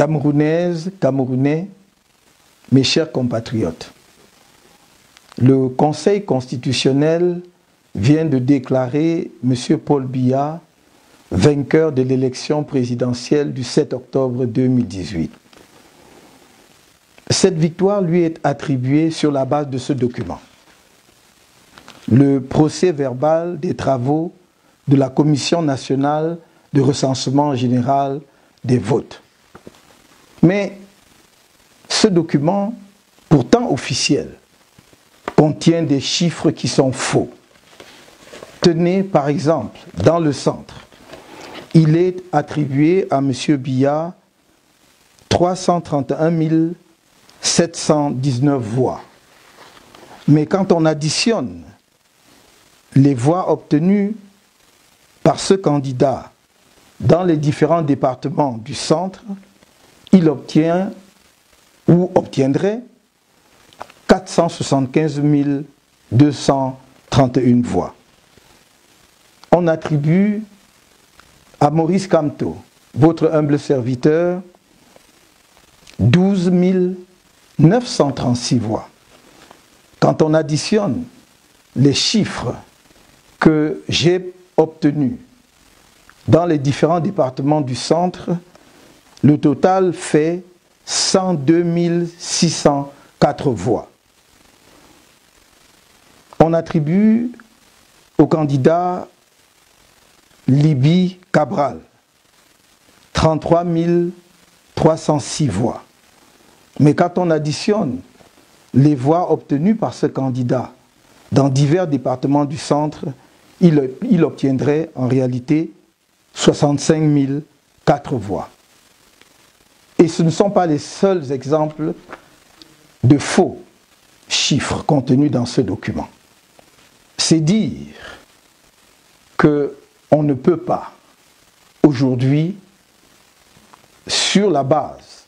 Camerounaises, Camerounais, mes chers compatriotes, le Conseil constitutionnel vient de déclarer M. Paul Biya vainqueur de l'élection présidentielle du 7 octobre 2018. Cette victoire lui est attribuée sur la base de ce document. Le procès verbal des travaux de la Commission nationale de recensement général des votes. Mais ce document, pourtant officiel, contient des chiffres qui sont faux. Tenez par exemple, dans le centre, il est attribué à M. Biya 331 719 voix. Mais quand on additionne les voix obtenues par ce candidat dans les différents départements du centre, il obtient ou obtiendrait 475 231 voix. On attribue à Maurice Kamto, votre humble serviteur, 12 936 voix. Quand on additionne les chiffres que j'ai obtenus dans les différents départements du centre, le total fait 102 604 voix. On attribue au candidat Libby Cabral 33 306 voix. Mais quand on additionne les voix obtenues par ce candidat dans divers départements du centre, il obtiendrait en réalité 65 004 voix. Et ce ne sont pas les seuls exemples de faux chiffres contenus dans ce document. C'est dire qu'on ne peut pas aujourd'hui, sur la base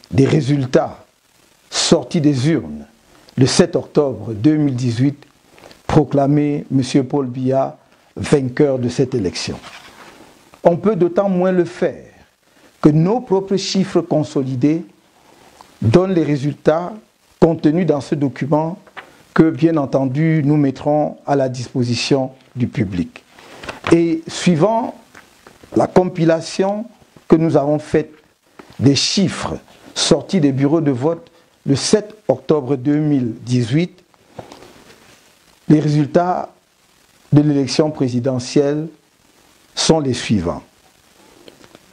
des résultats sortis des urnes le 7 octobre 2018, proclamer M. Paul Biya vainqueur de cette élection. On peut d'autant moins le faire que nos propres chiffres consolidés donnent les résultats contenus dans ce document que, bien entendu, nous mettrons à la disposition du public. Et suivant la compilation que nous avons faite des chiffres sortis des bureaux de vote le 7 octobre 2018, les résultats de l'élection présidentielle sont les suivants.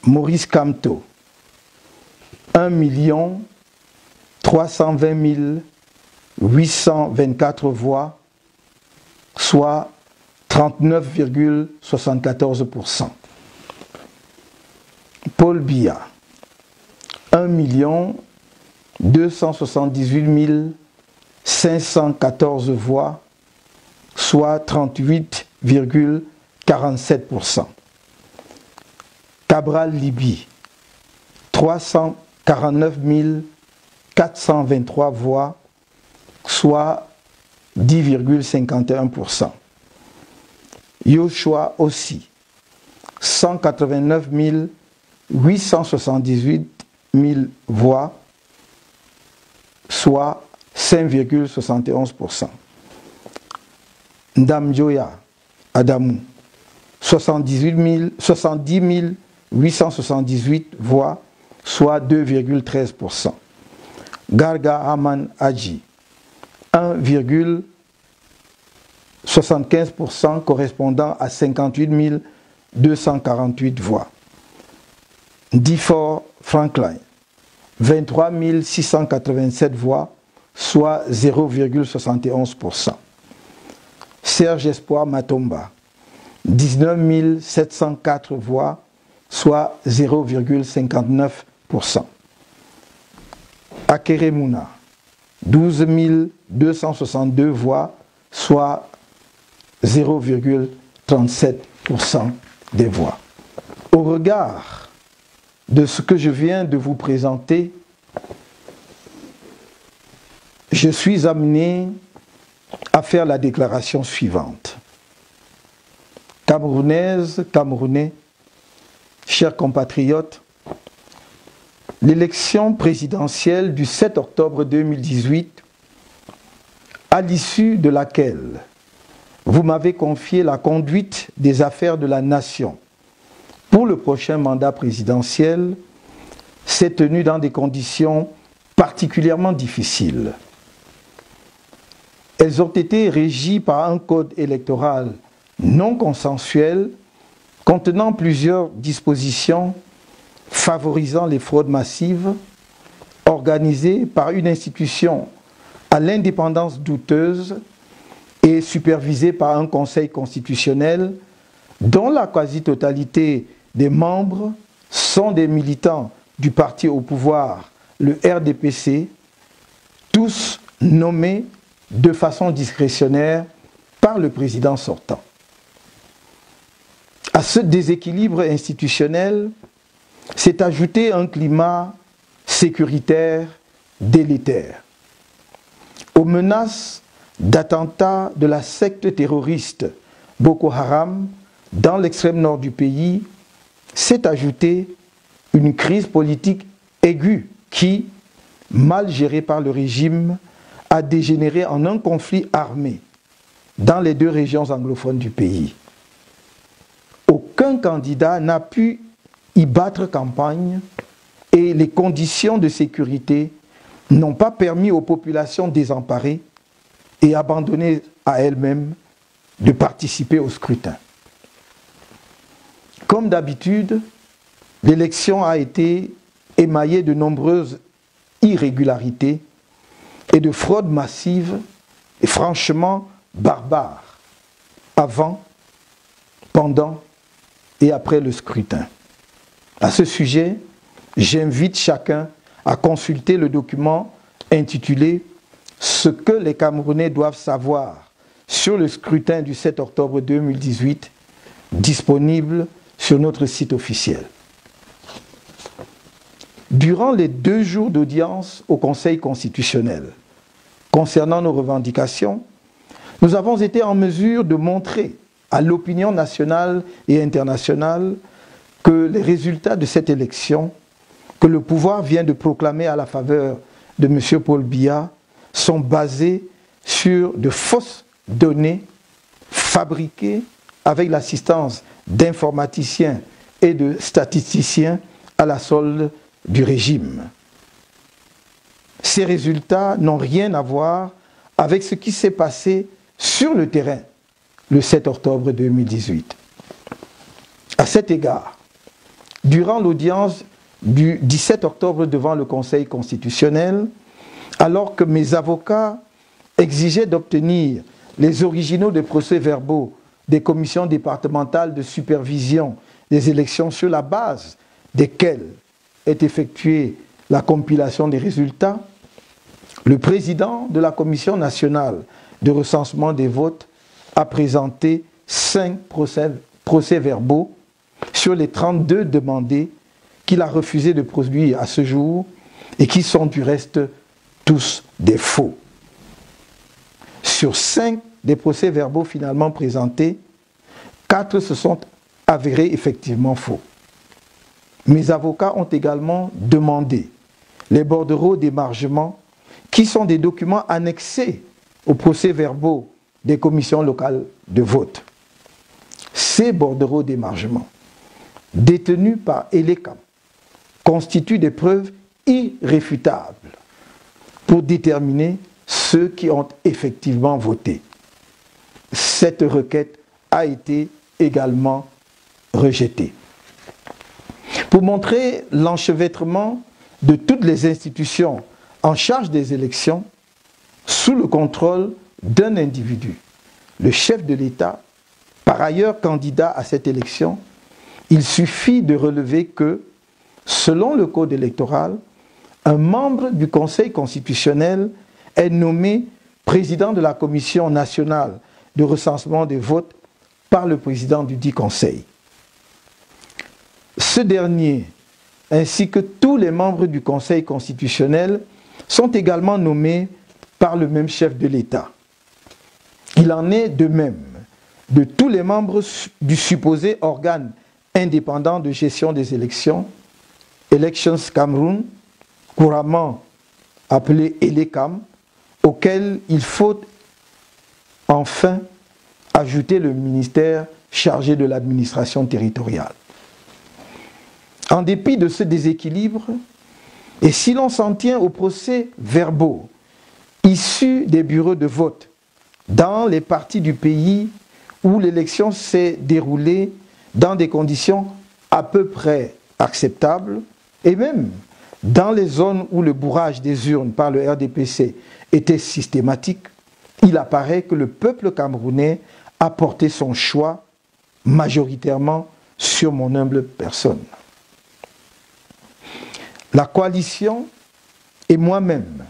Maurice Kamto, 1 320 824 voix, soit 39,74%. Paul Biya, 1 278 514 voix, soit 38,47%. Cabral Libby, 349 423 voix, soit 10,51%. Yoshua aussi, 189 878 voix, soit 5,71%. Ndamjoya Adamou, 70 878 voix, soit 2,13%. Garga Aman Hadji, 1,75% correspondant à 58 248 voix. Difor Franklin, 23 687 voix, soit 0,71%. Serge Espoir Matomba, 19 704 voix, soit 0,59%. Akere Mouna, 12 262 voix, soit 0,37% des voix. Au regard de ce que je viens de vous présenter, je suis amené à faire la déclaration suivante. Camerounaises, Camerounais, chers compatriotes, l'élection présidentielle du 7 octobre 2018, à l'issue de laquelle vous m'avez confié la conduite des affaires de la nation pour le prochain mandat présidentiel, s'est tenue dans des conditions particulièrement difficiles. Elles ont été régies par un code électoral non consensuel contenant plusieurs dispositions favorisant les fraudes massives, organisées par une institution à l'indépendance douteuse et supervisée par un conseil constitutionnel dont la quasi-totalité des membres sont des militants du parti au pouvoir, le RDPC, tous nommés de façon discrétionnaire par le président sortant. À ce déséquilibre institutionnel s'est ajouté un climat sécuritaire délétère. Aux menaces d'attentats de la secte terroriste Boko Haram dans l'extrême nord du pays s'est ajoutée une crise politique aiguë qui, mal gérée par le régime, a dégénéré en un conflit armé dans les deux régions anglophones du pays. Aucun candidat n'a pu y battre campagne et les conditions de sécurité n'ont pas permis aux populations désemparées et abandonnées à elles-mêmes de participer au scrutin. Comme d'habitude, l'élection a été émaillée de nombreuses irrégularités et de fraudes massives et franchement barbares avant, pendant et après le scrutin. À ce sujet, j'invite chacun à consulter le document intitulé « Ce que les Camerounais doivent savoir sur le scrutin du 7 octobre 2018 » disponible sur notre site officiel. Durant les 2 jours d'audience au Conseil constitutionnel, concernant nos revendications, nous avons été en mesure de montrer à l'opinion nationale et internationale que les résultats de cette élection, que le pouvoir vient de proclamer à la faveur de M. Paul Biya, sont basés sur de fausses données fabriquées avec l'assistance d'informaticiens et de statisticiens à la solde du régime. Ces résultats n'ont rien à voir avec ce qui s'est passé sur le terrain le 7 octobre 2018. À cet égard, durant l'audience du 17 octobre devant le Conseil constitutionnel, alors que mes avocats exigeaient d'obtenir les originaux des procès-verbaux des commissions départementales de supervision des élections sur la base desquelles est effectuée la compilation des résultats, le président de la Commission nationale de recensement des votes a présenté 5 procès-verbaux sur les 32 demandés qu'il a refusé de produire à ce jour et qui sont du reste tous des faux. Sur 5 des procès-verbaux finalement présentés, 4 se sont avérés effectivement faux. Mes avocats ont également demandé les bordereaux d'émargement qui sont des documents annexés aux procès-verbaux des commissions locales de vote. Ces bordereaux d'émargement, détenus par ELECAM, constituent des preuves irréfutables pour déterminer ceux qui ont effectivement voté. Cette requête a été également rejetée. Pour montrer l'enchevêtrement de toutes les institutions en charge des élections sous le contrôle d'un individu, le chef de l'État, par ailleurs candidat à cette élection, il suffit de relever que, selon le code électoral, un membre du Conseil constitutionnel est nommé président de la Commission nationale de recensement des votes par le président du dit Conseil. Ce dernier, ainsi que tous les membres du Conseil constitutionnel, sont également nommés par le même chef de l'État. Il en est de même de tous les membres du supposé organe indépendant de gestion des élections, Elections Cameroun, couramment appelé ELECAM, auquel il faut enfin ajouter le ministère chargé de l'administration territoriale. En dépit de ce déséquilibre, et si l'on s'en tient aux procès-verbaux issus des bureaux de vote dans les parties du pays où l'élection s'est déroulée dans des conditions à peu près acceptables, et même dans les zones où le bourrage des urnes par le RDPC était systématique, il apparaît que le peuple camerounais a porté son choix majoritairement sur mon humble personne. La coalition et moi-même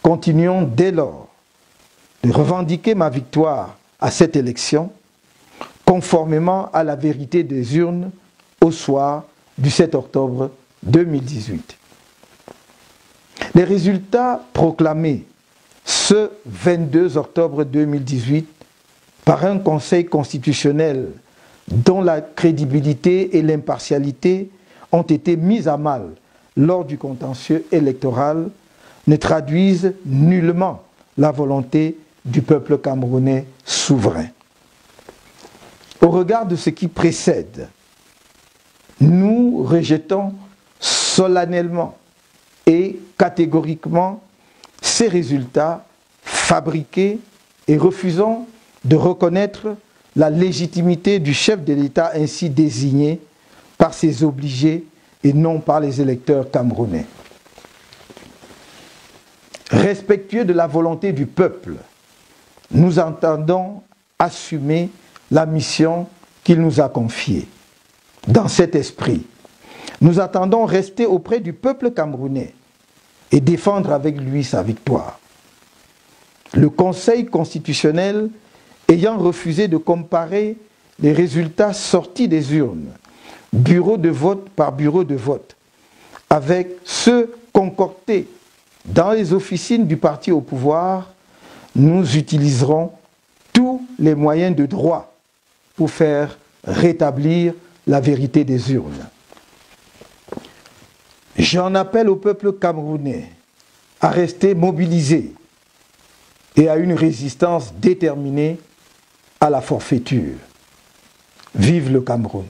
continuons dès lors de revendiquer ma victoire à cette élection, conformément à la vérité des urnes au soir du 7 octobre 2018. Les résultats proclamés ce 22 octobre 2018 par un Conseil constitutionnel dont la crédibilité et l'impartialité ont été mises à mal lors du contentieux électoral ne traduisent nullement la volonté du peuple camerounais souverain. Au regard de ce qui précède, nous rejetons solennellement et catégoriquement ces résultats fabriqués et refusons de reconnaître la légitimité du chef de l'État ainsi désigné par ses obligés et non par les électeurs camerounais. Respectueux de la volonté du peuple, nous entendons assumer la mission qu'il nous a confiée. Dans cet esprit, nous attendons rester auprès du peuple camerounais et défendre avec lui sa victoire. Le Conseil constitutionnel ayant refusé de comparer les résultats sortis des urnes, bureau de vote par bureau de vote, avec ceux concoctés dans les officines du parti au pouvoir, nous utiliserons tous les moyens de droit pour faire rétablir la vérité des urnes. J'en appelle au peuple camerounais à rester mobilisé et à une résistance déterminée à la forfaiture. Vive le Cameroun!